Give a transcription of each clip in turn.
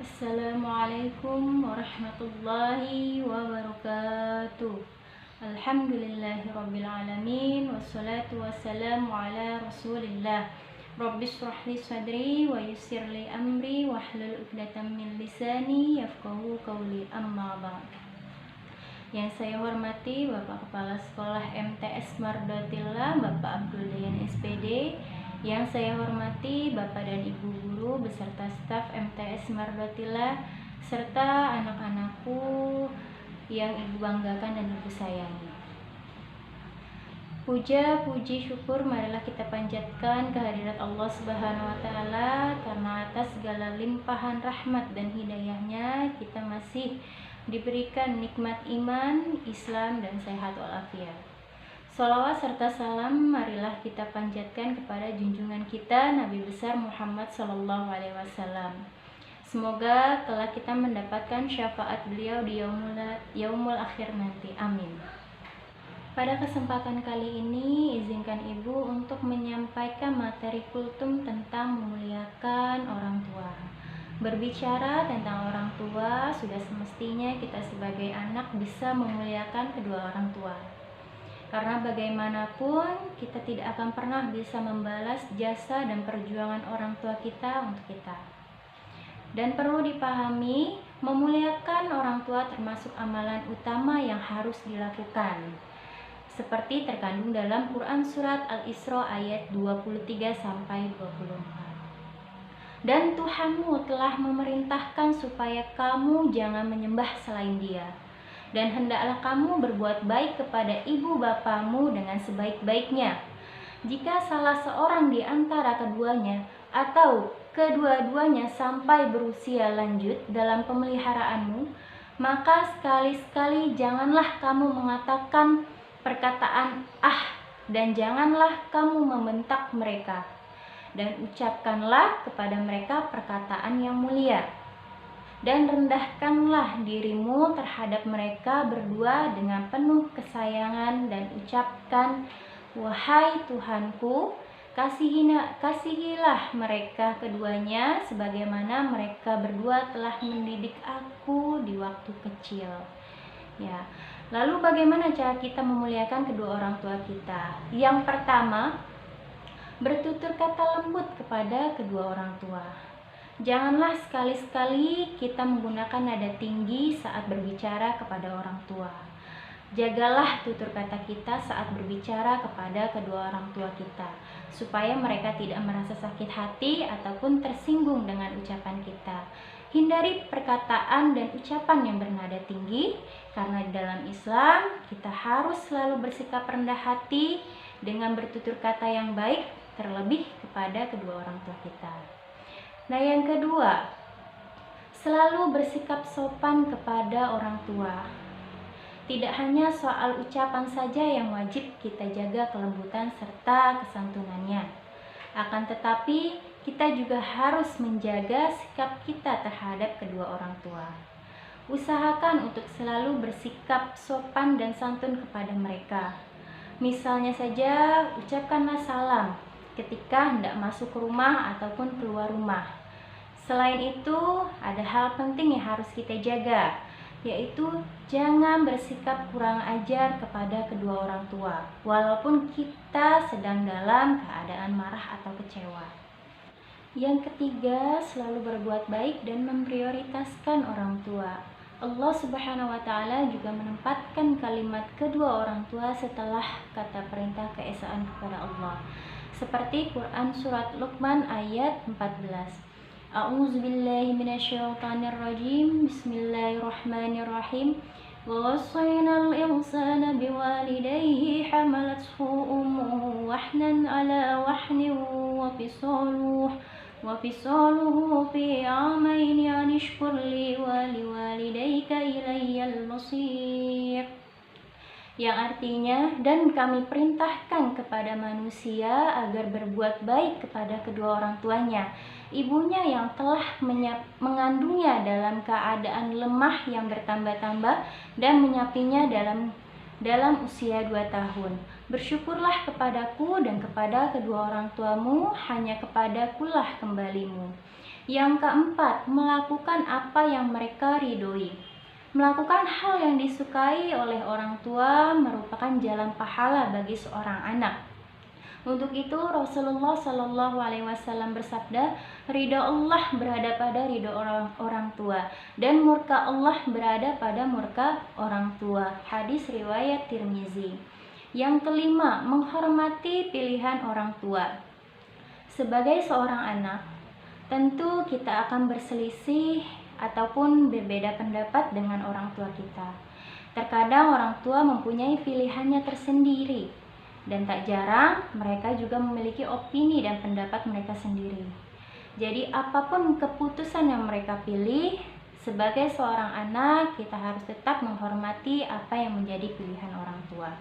Assalamualaikum warahmatullahi wabarakatuh. Alhamdulillahirabbil alamin wassalatu wassalamu ala Rasulillah. Rabbi shrah li sadri wa yassir li amri wahlul 'uqdatam min lisani yafqahu qawli, amma ba'd. Yang saya hormati Bapak Kepala Sekolah MTS Mardotillah, Bapak Abdul Dayan SPD. Yang saya hormati Bapak dan Ibu guru beserta staf MTS Mardotillah serta anak-anakku yang Ibu banggakan dan Ibu sayangi. Puja, puji, syukur marilah kita panjatkan kehadirat Allah Subhanahu wa taala, karena atas segala limpahan rahmat dan hidayahnya kita masih diberikan nikmat iman, Islam, dan sehat walafiat. Sholawat serta salam marilah kita panjatkan kepada junjungan kita Nabi besar Muhammad SAW. Semoga kelak kita mendapatkan syafaat beliau di yaumul akhir nanti. Amin. Pada kesempatan kali ini, izinkan Ibu untuk menyampaikan materi kultum tentang memuliakan orang tua. Berbicara tentang orang tua, sudah semestinya kita sebagai anak bisa memuliakan kedua orang tua. Karena bagaimanapun kita tidak akan pernah bisa membalas jasa dan perjuangan orang tua kita untuk kita. Dan perlu dipahami, memuliakan orang tua termasuk amalan utama yang harus dilakukan. Seperti terkandung dalam Quran Surat Al-Isra ayat 23-24. Dan Tuhanmu telah memerintahkan supaya kamu jangan menyembah selain Dia. Dan hendaklah kamu berbuat baik kepada ibu bapamu dengan sebaik-baiknya. Jika salah seorang di antara keduanya atau kedua-duanya sampai berusia lanjut dalam pemeliharaanmu, maka sekali-sekali janganlah kamu mengatakan perkataan "ah" dan janganlah kamu membentak mereka. Dan ucapkanlah kepada mereka perkataan yang mulia. Dan rendahkanlah dirimu terhadap mereka berdua dengan penuh kesayangan dan ucapkan, "Wahai Tuhanku, kasihilah mereka keduanya sebagaimana mereka berdua telah mendidik aku di waktu kecil." Ya. Lalu bagaimana cara kita memuliakan kedua orang tua kita? Yang pertama, bertutur kata lembut kepada kedua orang tua. Janganlah sekali-sekali kita menggunakan nada tinggi saat berbicara kepada orang tua. Jagalah tutur kata kita saat berbicara kepada kedua orang tua kita, supaya mereka tidak merasa sakit hati ataupun tersinggung dengan ucapan kita. Hindari perkataan dan ucapan yang bernada tinggi, karena di dalam Islam kita harus selalu bersikap rendah hati dengan bertutur kata yang baik, terlebih kepada kedua orang tua kita. Nah, yang kedua, selalu bersikap sopan kepada orang tua. Tidak hanya soal ucapan saja yang wajib kita jaga kelembutan serta kesantunannya. Akan tetapi, kita juga harus menjaga sikap kita terhadap kedua orang tua. Usahakan untuk selalu bersikap sopan dan santun kepada mereka. Misalnya saja, ucapkanlah salam ketika hendak masuk ke rumah ataupun keluar rumah. Selain itu, ada hal penting yang harus kita jaga, yaitu jangan bersikap kurang ajar kepada kedua orang tua, walaupun kita sedang dalam keadaan marah atau kecewa. Yang ketiga, selalu berbuat baik dan memprioritaskan orang tua. Allah Subhanahu wa taala juga menempatkan kalimat kedua orang tua setelah kata perintah keesaan kepada Allah. Seperti Quran Surat Luqman ayat 14. A'udzubillahi minasyaitonirrajim. Bismillahirrahmanirrahim. Wa wassayna al-insana biwalidayhi hamalathu ummuhu wahnan ala wahnin wa fisaluhu fi 'amaini an ishkur li wa liwalidayka ilayyal masir. Yang artinya, dan kami perintahkan kepada manusia agar berbuat baik kepada kedua orang tuanya. Ibunya yang telah mengandungnya dalam keadaan lemah yang bertambah-tambah dan menyapinya dalam usia 2 tahun. Bersyukurlah kepadaku dan kepada kedua orang tuamu, hanya kepadakulah kembalimu. Yang keempat, melakukan apa yang mereka ridhoi. Melakukan hal yang disukai oleh orang tua merupakan jalan pahala bagi seorang anak. Untuk itu Rasulullah Shallallahu Alaihi Wasallam bersabda, ridho Allah berada pada ridho orang tua dan murka Allah berada pada murka orang tua. Hadis riwayat Tirmizi. Yang kelima, menghormati pilihan orang tua. Sebagai seorang anak, tentu kita akan berselisih ataupun berbeda pendapat dengan orang tua kita. Terkadang orang tua mempunyai pilihannya tersendiri. Dan tak jarang mereka juga memiliki opini dan pendapat mereka sendiri. Jadi apapun keputusan yang mereka pilih, sebagai seorang anak kita harus tetap menghormati apa yang menjadi pilihan orang tua.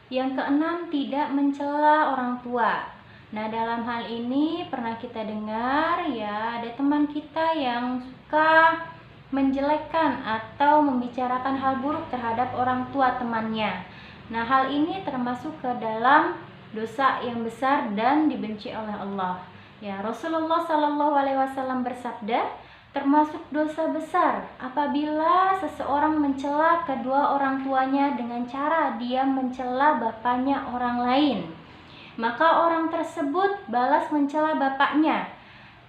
Yang keenam, tidak mencela orang tua. Nah, dalam hal ini pernah kita dengar ya, ada teman kita yang suka menjelekkan atau membicarakan hal buruk terhadap orang tua temannya. Nah, hal ini termasuk ke dalam dosa yang besar dan dibenci oleh Allah. Ya, Rasulullah Shallallahu Alaihi Wasallam bersabda, termasuk dosa besar apabila seseorang mencela kedua orang tuanya dengan cara dia mencela bapaknya orang lain. Maka orang tersebut balas mencela bapaknya.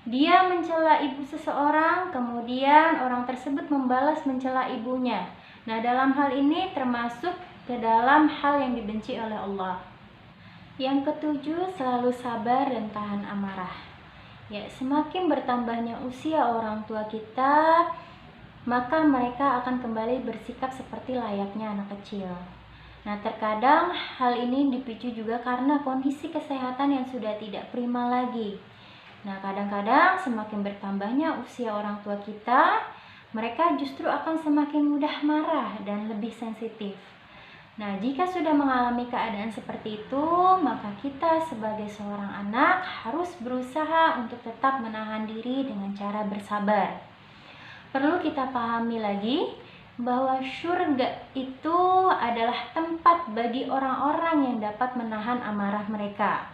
Dia mencela ibu seseorang, kemudian orang tersebut membalas mencela ibunya. Nah, dalam hal ini termasuk ke dalam hal yang dibenci oleh Allah. Yang ketujuh, selalu sabar dan tahan amarah. Ya, semakin bertambahnya usia orang tua kita, maka mereka akan kembali bersikap seperti layaknya anak kecil. Nah, terkadang hal ini dipicu juga karena kondisi kesehatan yang sudah tidak prima lagi. Nah, kadang-kadang semakin bertambahnya usia orang tua kita, mereka justru akan semakin mudah marah dan lebih sensitif. Nah, jika sudah mengalami keadaan seperti itu, maka kita sebagai seorang anak harus berusaha untuk tetap menahan diri dengan cara bersabar. Perlu kita pahami lagi bahwa surga itu adalah tempat bagi orang-orang yang dapat menahan amarah mereka.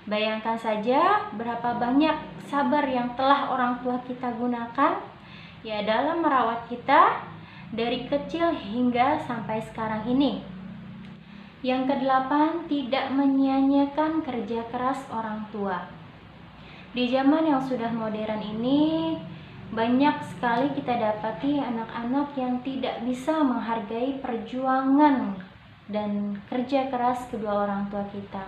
Bayangkan saja berapa banyak sabar yang telah orang tua kita gunakan ya dalam merawat kita dari kecil hingga sampai sekarang ini. Yang kedelapan, tidak menyia-nyiakan kerja keras orang tua. Di zaman yang sudah modern ini, banyak sekali kita dapati anak-anak yang tidak bisa menghargai perjuangan dan kerja keras kedua orang tua kita.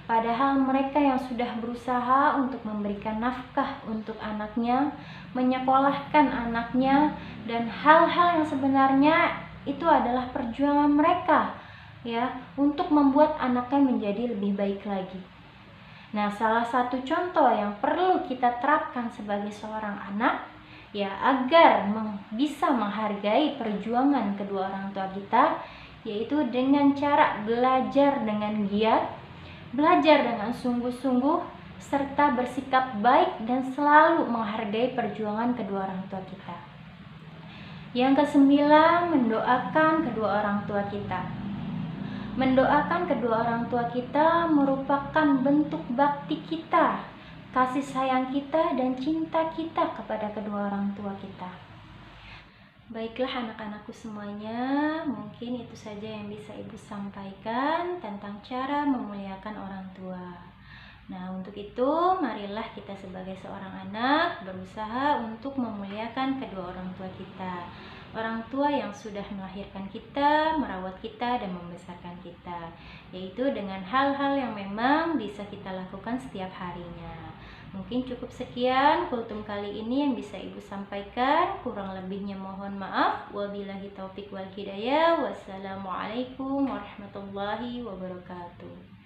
Padahal mereka yang sudah berusaha untuk memberikan nafkah untuk anaknya, menyekolahkan anaknya, dan hal-hal yang sebenarnya itu adalah perjuangan mereka ya untuk membuat anaknya menjadi lebih baik lagi. Nah, salah satu contoh yang perlu kita terapkan sebagai seorang anak ya agar bisa menghargai perjuangan kedua orang tua kita, yaitu dengan cara belajar dengan giat, belajar dengan sungguh-sungguh, serta bersikap baik dan selalu menghargai perjuangan kedua orang tua kita. Yang kesembilan, mendoakan kedua orang tua kita. Mendoakan kedua orang tua kita merupakan bentuk bakti kita, kasih sayang kita, dan cinta kita kepada kedua orang tua kita. Baiklah anak-anakku semuanya, mungkin itu saja yang bisa Ibu sampaikan tentang cara memuliakan orang tua. Nah, untuk itu marilah kita sebagai seorang anak berusaha untuk memuliakan kedua orang tua kita. Orang tua yang sudah melahirkan kita, merawat kita, dan membesarkan kita, yaitu dengan hal-hal yang memang bisa kita lakukan setiap harinya. Mungkin cukup sekian kultum kali ini yang bisa Ibu sampaikan. Kurang lebihnya mohon maaf. Wabillahi taufik wal hidayah. Wassalamualaikum warahmatullahi wabarakatuh.